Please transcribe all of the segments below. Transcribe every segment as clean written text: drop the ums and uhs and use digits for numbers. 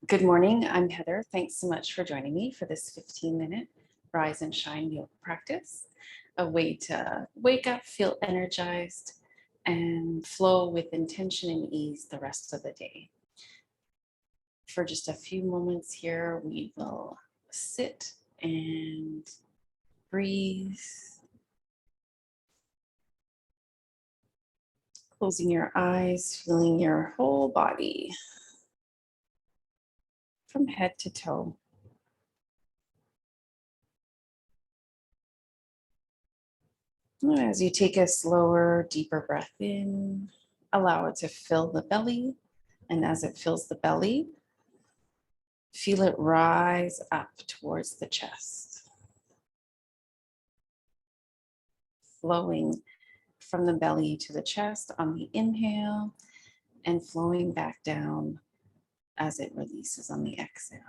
Good morning, I'm Heather. Thanks so much for joining me for this 15-minute Rise and Shine yoga practice, a way to wake up, feel energized, and flow with intention and ease the rest of the day. For just a few moments here, we will sit and breathe, closing your eyes, feeling your whole body from head to toe. As you take a slower, deeper breath in, allow it to fill the belly. And as it fills the belly, feel it rise up towards the chest, flowing from the belly to the chest on the inhale and flowing back down as it releases on the exhale.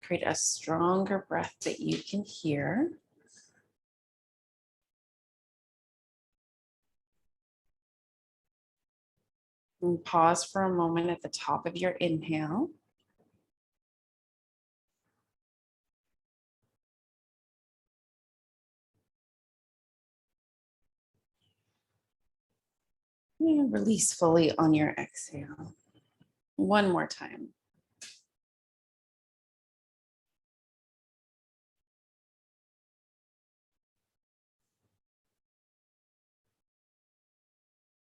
Create a stronger breath that you can hear. And pause for a moment at the top of your inhale. And release fully on your exhale. One more time.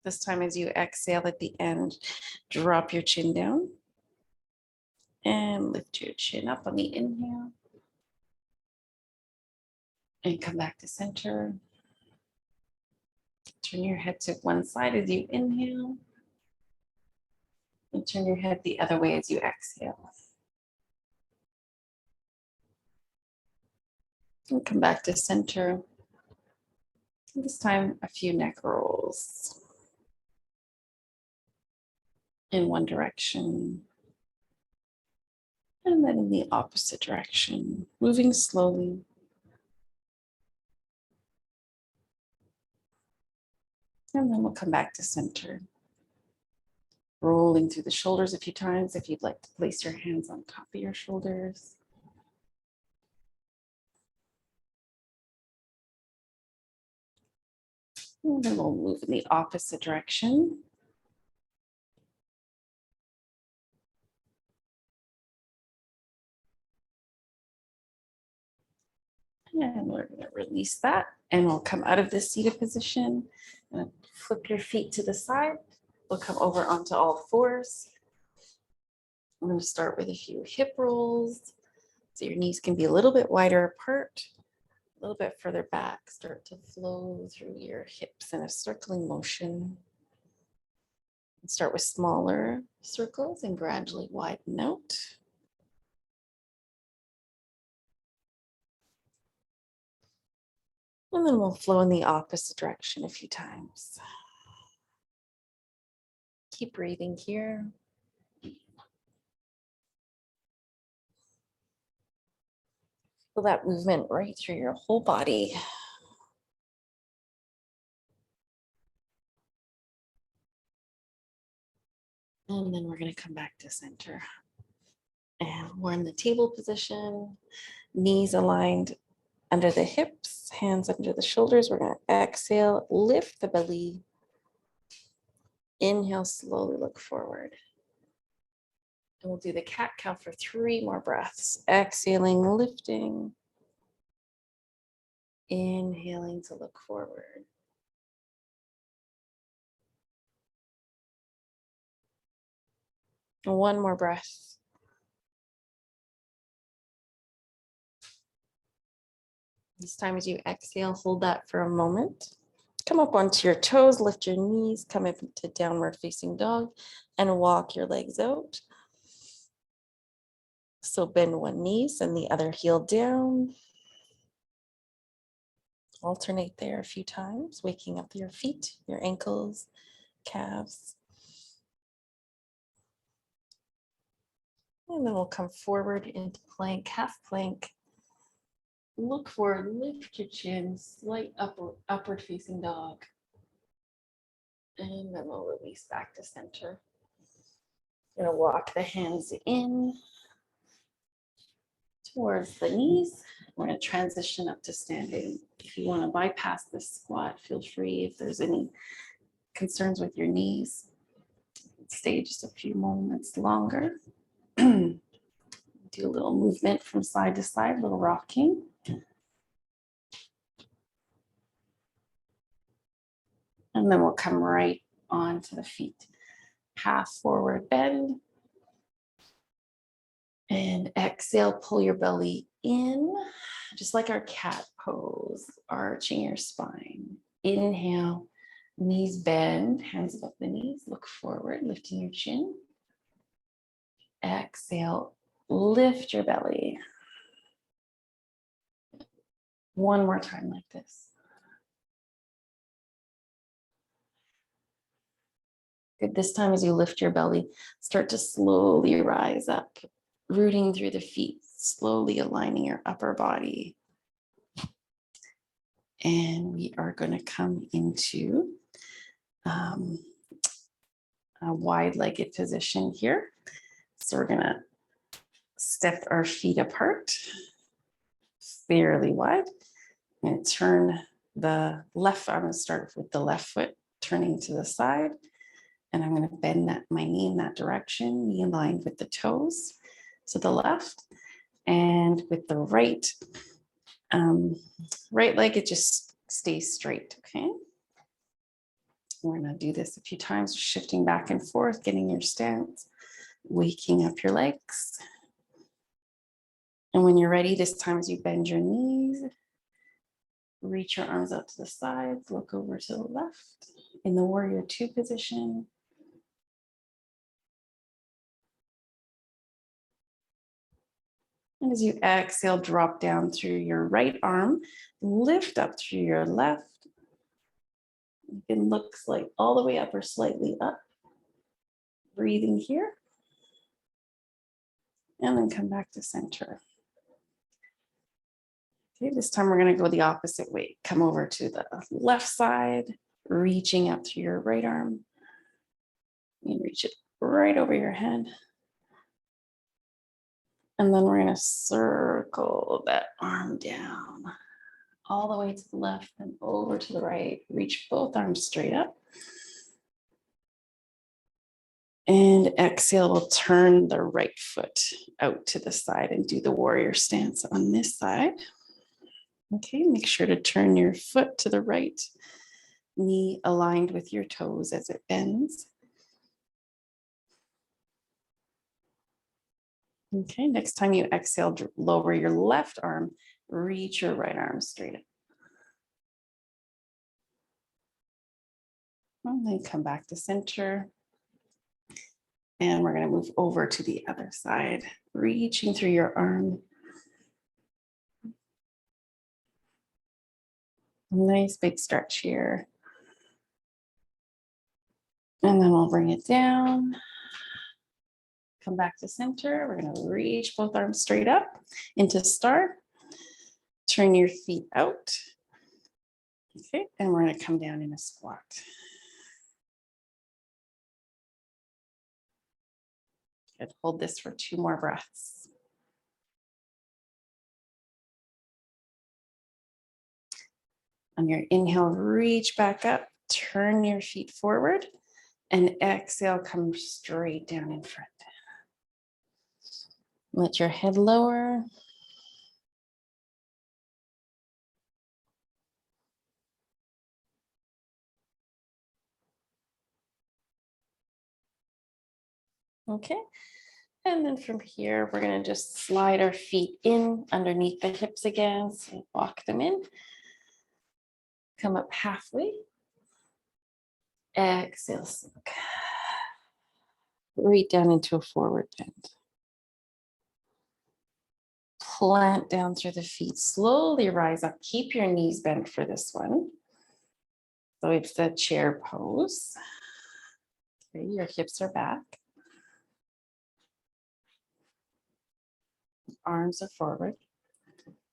This time as you exhale at the end, drop your chin down and lift your chin up on the inhale. And come back to center. Turn your head to one side as you inhale. And turn your head the other way as you exhale. And come back to center. And this time, a few neck rolls in one direction. And then in the opposite direction, moving slowly. And then we'll come back to center. Rolling through the shoulders a few times if you'd like to place your hands on top of your shoulders. And then we'll move in the opposite direction. And we're going to release that. And we'll come out of this seated position. Flip your feet to the side. We'll come over onto all fours. I'm going to start with a few hip rolls. So your knees can be a little bit wider apart, a little bit further back. Start to flow through your hips in a circling motion. And start with smaller circles and gradually widen out. And then we'll flow in the opposite direction a few times. Keep breathing here. Feel that movement right through your whole body. And then we're going to come back to center. And we're in the table position, knees aligned under the hips, hands under the shoulders. We're going to exhale, lift the belly. Inhale, slowly look forward. And we'll do the cat cow for 3 more breaths. Exhaling, lifting. Inhaling to look forward. One more breath. This time as you exhale, hold that for a moment. Come up onto your toes, lift your knees, come up to downward facing dog, and walk your legs out. So bend one knee, send the other heel down. Alternate there a few times, waking up your feet, your ankles, calves. And then we'll come forward into plank, half plank. Look forward, lift your chin, slight upward facing dog. And then we'll release back to center. Gonna walk the hands in towards the knees. We're gonna transition up to standing. If you want to bypass this squat, feel free. If there's any concerns with your knees, stay just a few moments longer. Do a little movement from side to side, a little rocking. And then we'll come right onto the feet. Half forward bend. And exhale, pull your belly in, just like our cat pose, arching your spine. Inhale, knees bend, hands above the knees, look forward, lifting your chin. Exhale, lift your belly. One more time like this. Good. This time as you lift your belly, start to slowly rise up, rooting through the feet, slowly aligning your upper body. And we are going to come into a wide-legged position here. So we're going to step our feet apart fairly wide and turn the left. I'm going to start with the left foot turning to the side. And I'm going to bend my knee in that direction, knee aligned with the toes to the left. And with the right leg, it just stays straight, okay? We're going to do this a few times, shifting back and forth, getting your stance, waking up your legs. And when you're ready, this time as you bend your knees, reach your arms out to the sides, look over to the left in the warrior two position. And as you exhale, drop down through your right arm, lift up through your left. You can look all the way up or slightly up. Breathing here. And then come back to center. Okay, this time we're going to go the opposite way. Come over to the left side, reaching up through your right arm. You reach it right over your head. And then we're going to circle that arm down all the way to the left and over to the right. Reach both arms straight up. And exhale, we'll turn the right foot out to the side and do the warrior stance on this side. Okay, make sure to turn your foot to the right, knee aligned with your toes as it bends. Okay, next time you exhale, lower your left arm, reach your right arm straight up. And then come back to center. And we're going to move over to the other side, reaching through your arm. Nice big stretch here. And then we'll bring it down. Come back to center. We're going to reach both arms straight up into star. Turn your feet out. Okay, and we're going to come down in a squat. Good. Hold this for 2 more breaths. On your inhale, reach back up, turn your feet forward, and exhale, come straight down in front. Let your head lower. Okay, and then from here, we're going to just slide our feet in underneath the hips again. So walk them in. Come up halfway. Exhale, sink. Right down into a forward bend. Plant down through the feet. Slowly rise up. Keep your knees bent for this one. So it's the chair pose. Okay, your hips are back. Arms are forward.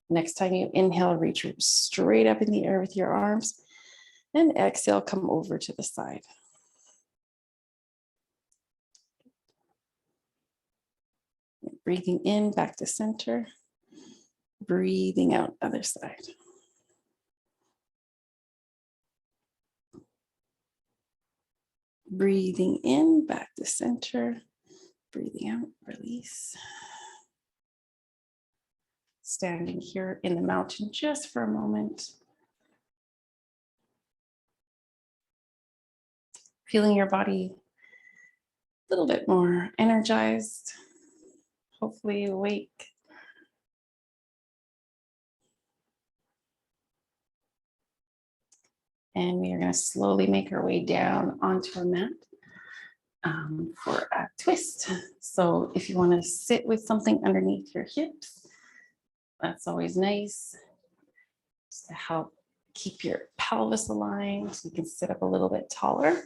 Next time you inhale, reach straight up in the air with your arms. And exhale, come over to the side. Breathing in, back to center. Breathing out, other side. Breathing in, back to center. Breathing out, release. Standing here in the mountain just for a moment. Feeling your body a little bit more energized, hopefully awake. And we are going to slowly make our way down onto our mat for a twist. So if you want to sit with something underneath your hips, that's always nice, just to help keep your pelvis aligned so you can sit up a little bit taller.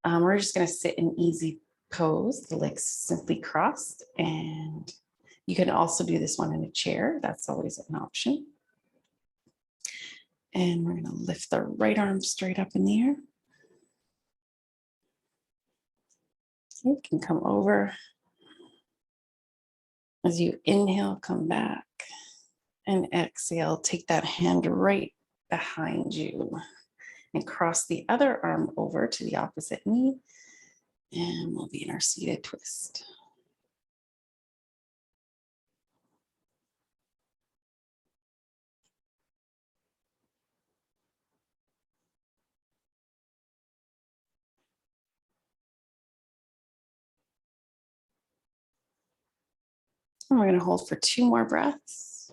We're just going to sit in easy pose, the legs simply crossed, and you can also do this one in a chair. That's always an option. And we're going to lift the right arm straight up in the air. You can come over. As you inhale, come back, and exhale, take that hand right behind you and cross the other arm over to the opposite knee, and we'll be in our seated twist. And we're going to hold for 2 more breaths.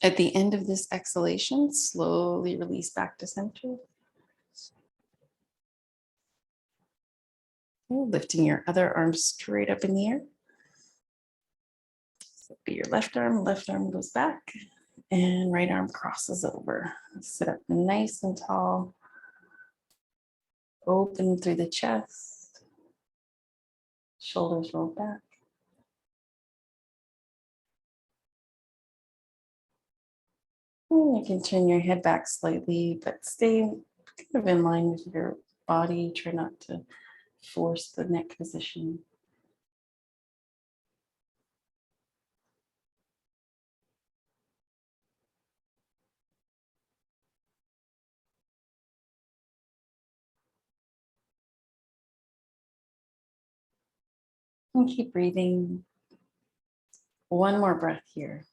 At the end of this exhalation, slowly release back to center. Lifting your other arm straight up in the air. So be your left arm goes back, and right arm crosses over. Sit up nice and tall. Open through the chest. Shoulders roll back. And you can turn your head back slightly, but stay kind of in line with your body. Try not to force the neck position. And keep breathing. 1 more breath here.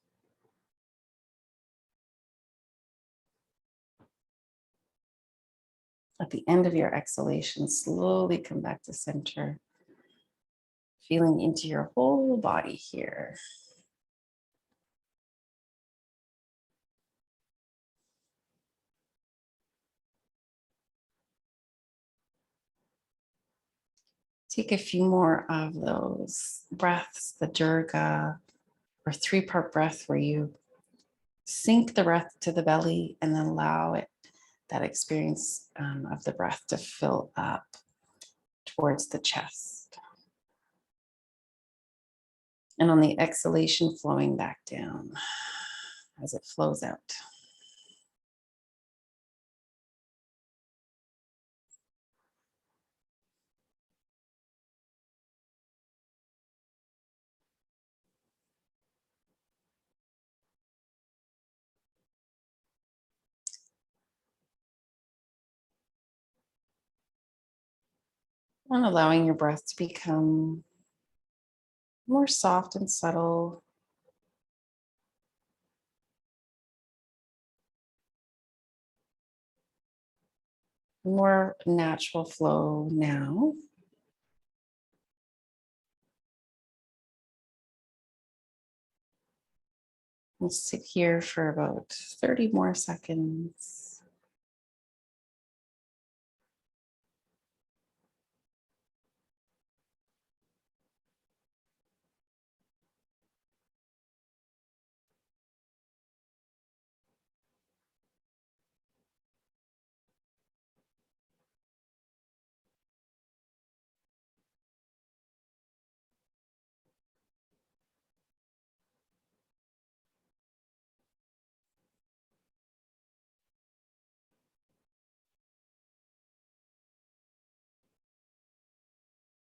At the end of your exhalation, slowly come back to center, feeling into your whole body here. Take a few more of those breaths, the Durga or 3-part breath, where you sink the breath to the belly and then allow it, that experience of the breath, to fill up towards the chest. And on the exhalation, flowing back down as it flows out. And allowing your breath to become more soft and subtle. More natural flow now. We'll sit here for about 30 more seconds.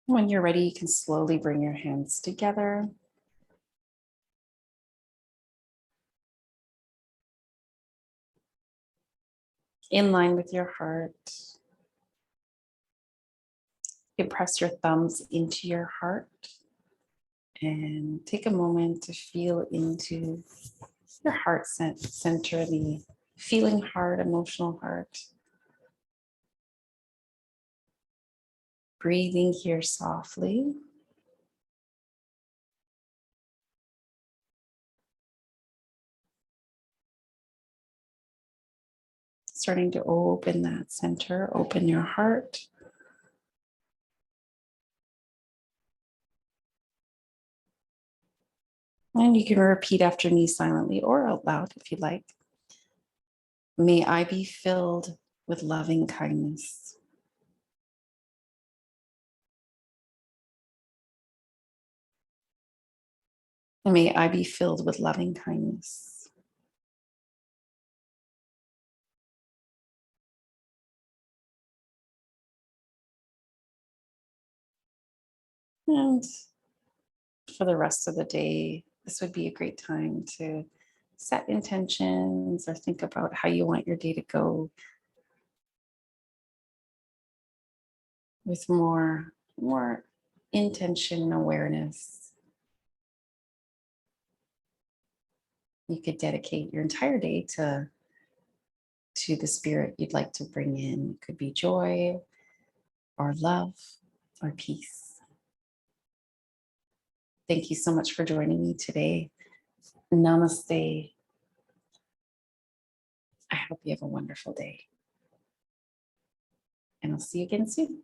When you're ready, you can slowly bring your hands together. In line with your heart. You can press your thumbs into your heart and take a moment to feel into your heart center, the feeling heart, emotional heart. Breathing here softly. Starting to open that center, open your heart. And you can repeat after me silently or out loud if you like. May I be filled with loving kindness. And may I be filled with loving kindness. And for the rest of the day, this would be a great time to set intentions or think about how you want your day to go with more intention and awareness. You could dedicate your entire day to the spirit you'd like to bring in. It could be joy or love or peace. Thank you so much for joining me today. Namaste. I hope you have a wonderful day. And I'll see you again soon.